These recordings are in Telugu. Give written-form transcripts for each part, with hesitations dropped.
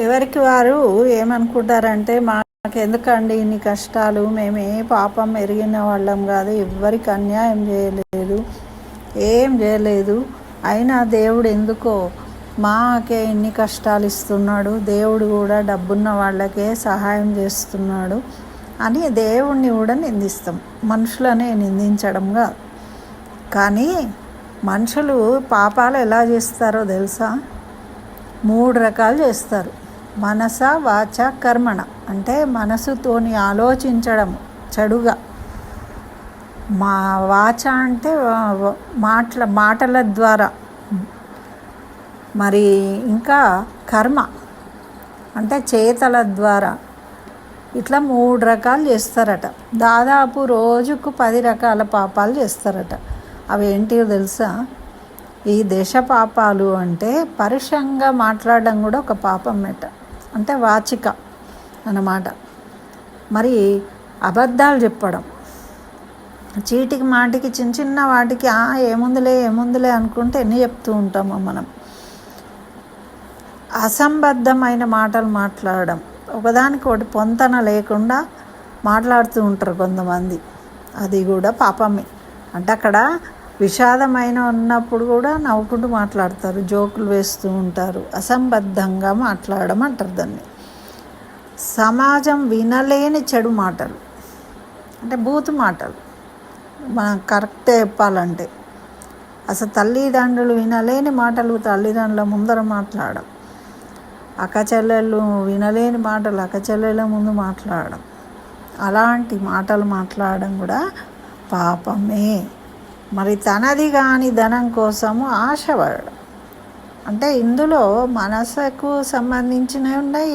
ఎవరికి వారు ఏమనుకుంటారంటే, మాకెందుకండి ఇన్ని కష్టాలు, మేము ఏ పాపం ఎరిగిన వాళ్ళం కాదు, ఎవ్వరికి అన్యాయం చేయలేదు, ఏం చేయలేదు, అయినా దేవుడు ఎందుకో మాకే ఇన్ని కష్టాలు ఇస్తున్నాడు, దేవుడు కూడా డబ్బున్న వాళ్ళకే సహాయం చేస్తున్నాడు అని దేవుణ్ణి కూడా నిందిస్తాం. మనుషులనే నిందించడం కాదు. కానీ మనుషులు పాపాలు ఎలా చేస్తారో తెలుసా? 3 రకాలు చేస్తారు. మనస, వాచ, కర్మణ. అంటే మనసుతోని ఆలోచించడం చెడుగా, మా వాచ అంటే మాటల ద్వారా, మరి ఇంకా కర్మ అంటే చేతల ద్వారా. ఇట్లా 3 రకాలు చేస్తారట. దాదాపు రోజుకు 10 రకాల పాపాలు చేస్తారట. అవి ఏంటివో తెలుసా? ఈ దేశ పాపాలు అంటే పరుషంగా మాట్లాడడం కూడా ఒక పాపం అంటే వాచిక అన్నమాట. మరి అబద్ధాలు చెప్పడం, చీటికి మాటికి చిన్న చిన్న వాటికి ఏముందులే అనుకుంటే ఎన్ని చెప్తూ ఉంటామో మనం. అసంబద్ధమైన మాటలు మాట్లాడడం, ఒకదానికి ఒకటి పొంతన లేకుండా మాట్లాడుతూ ఉంటారు కొంతమంది. అది కూడా పాపమే. అంటే అక్కడ విషాదమైన ఉన్నప్పుడు కూడా నవ్వుకుంటూ మాట్లాడతారు, జోకులు వేస్తూ ఉంటారు. అసంబద్ధంగా మాట్లాడడం అంటారు దాన్ని. సమాజం వినలేని చెడు మాటలు అంటే బూతు మాటలు. మనం కరెక్టే చెప్పాలంటే అసలు తల్లిదండ్రులు వినలేని మాటలు తల్లిదండ్రుల ముందర మాట్లాడడం, అక్కచెల్లెళ్ళు వినలేని మాటలు అక్కచెల్లెళ్ళ ముందు మాట్లాడడం, అలాంటి మాటలు మాట్లాడడం కూడా పాపమే. మరి తనది కాని ధనం కోసము ఆశపడడం అంటే ఇందులో మనసుకు సంబంధించినవి ఉన్నాయి,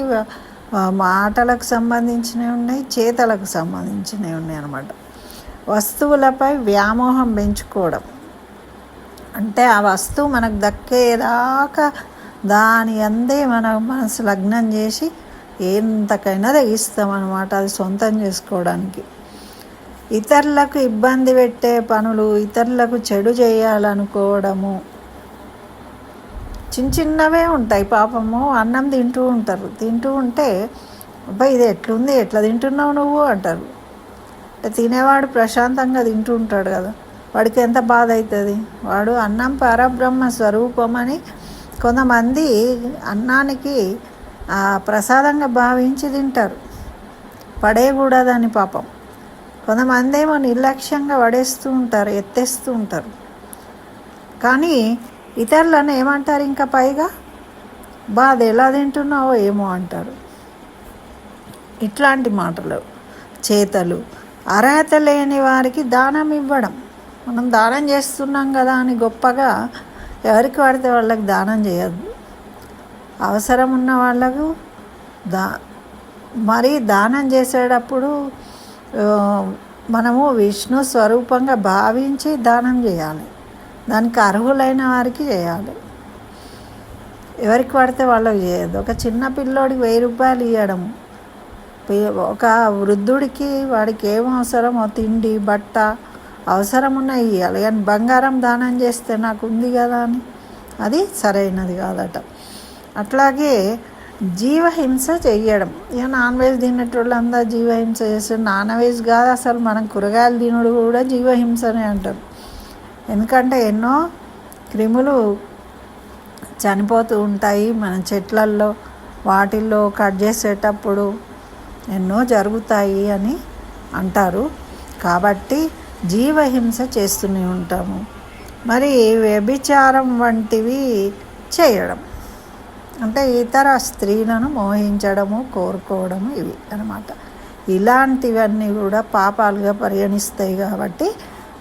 మాటలకు సంబంధించినవి ఉన్నాయి, చేతలకు సంబంధించినవి ఉన్నాయి అన్నమాట. వస్తువులపై వ్యామోహం పెంచుకోవడం అంటే ఆ వస్తువు మనకు దక్కేదాకా దాని అందే మన మనసు లగ్నం చేసి ఎంతకైనా తెగిస్తాం అన్నమాట, అది సొంతం చేసుకోవడానికి. ఇతరులకు ఇబ్బంది పెట్టే పనులు, ఇతరులకు చెడు చేయాలనుకోవడము. చిన్నవే ఉంటాయి. పాపము అన్నం తింటూ ఉంటే అబ్బాయి ఇది ఎట్లుంది, ఎట్లా తింటున్నావు నువ్వు అంటారు. అంటే తినేవాడు ప్రశాంతంగా తింటూ ఉంటాడు కదా, వాడికి ఎంత బాధ అవుతుంది. వాడు అన్నం పరబ్రహ్మ స్వరూపమని కొంతమంది అన్నానికి ప్రసాదంగా భావించి తింటారు, పడేయకూడదని పాపం. కొంతమంది ఏమో నిర్లక్ష్యంగా పడేస్తూ ఉంటారు, ఎత్తేస్తూ ఉంటారు. కానీ ఇతరులను ఏమంటారు, ఇంకా పైగా బాధ ఎలా తింటున్నావో ఏమో అంటారు. ఇట్లాంటి మాటలు, చేతలు. అర్హత లేని వారికి దానం ఇవ్వడం. మనం దానం చేస్తున్నాం కదా అని గొప్పగా ఎవరికి పడితే వాళ్ళకి దానం చేయద్దు. అవసరం ఉన్న వాళ్ళకు మరి దానం చేసేటప్పుడు మనము విష్ణు స్వరూపంగా భావించి దానం చేయాలి. దానికి అర్హులైన వారికి చేయాలి, ఎవరికి పడితే వాళ్ళకి చేయద్దు. ఒక చిన్న పిల్లోడికి 1000 రూపాయలు ఇవ్వడం, ఒక వృద్ధుడికి వాడికి ఏం అవసరమో తిండి బట్ట అవసరం ఉన్నాయి ఇవ్వాలి. కానీ బంగారం దానం చేస్తే నాకు ఉంది కదా అని అది సరైనది కాదట. అట్లాగే జీవహింస చెయ్యడం. ఇక నాన్ వెజ్ తినేటోళ్ళంతా జీవహింస చేస్తారు. నాన్ వెజ్ కాదు అసలు, మనం కూరగాయలు తినడు కూడా జీవహింసనే అంటారు. ఎందుకంటే ఎన్నో క్రిములు చనిపోతూ ఉంటాయి మన చెట్లల్లో, వాటిల్లో కట్ చేసేటప్పుడు ఎన్నో జరుగుతాయి అని అంటారు. కాబట్టి జీవహింస చేస్తూనే ఉంటాము. మరి వ్యభిచారం వంటివి చేయడం అంటే ఇతర స్త్రీలను మోహించడము, కోరుకోవడము, ఇవి అన్నమాట. ఇలాంటివన్నీ కూడా పాపాలుగా పరిగణిస్తాయి. కాబట్టి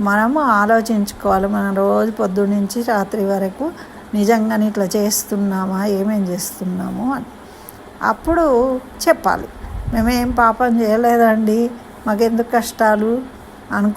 మనము ఆలోచించుకోవాలి, మనం రోజు పొద్దున్న నుంచి రాత్రి వరకు నిజంగానే ఇట్లా చేస్తున్నామా, ఏమేం చేస్తున్నాము అని. అప్పుడు చెప్పాలి, మేమేం పాపం చేయలేదండి, మాకెందుకు కష్టాలు అనుకున్నాం.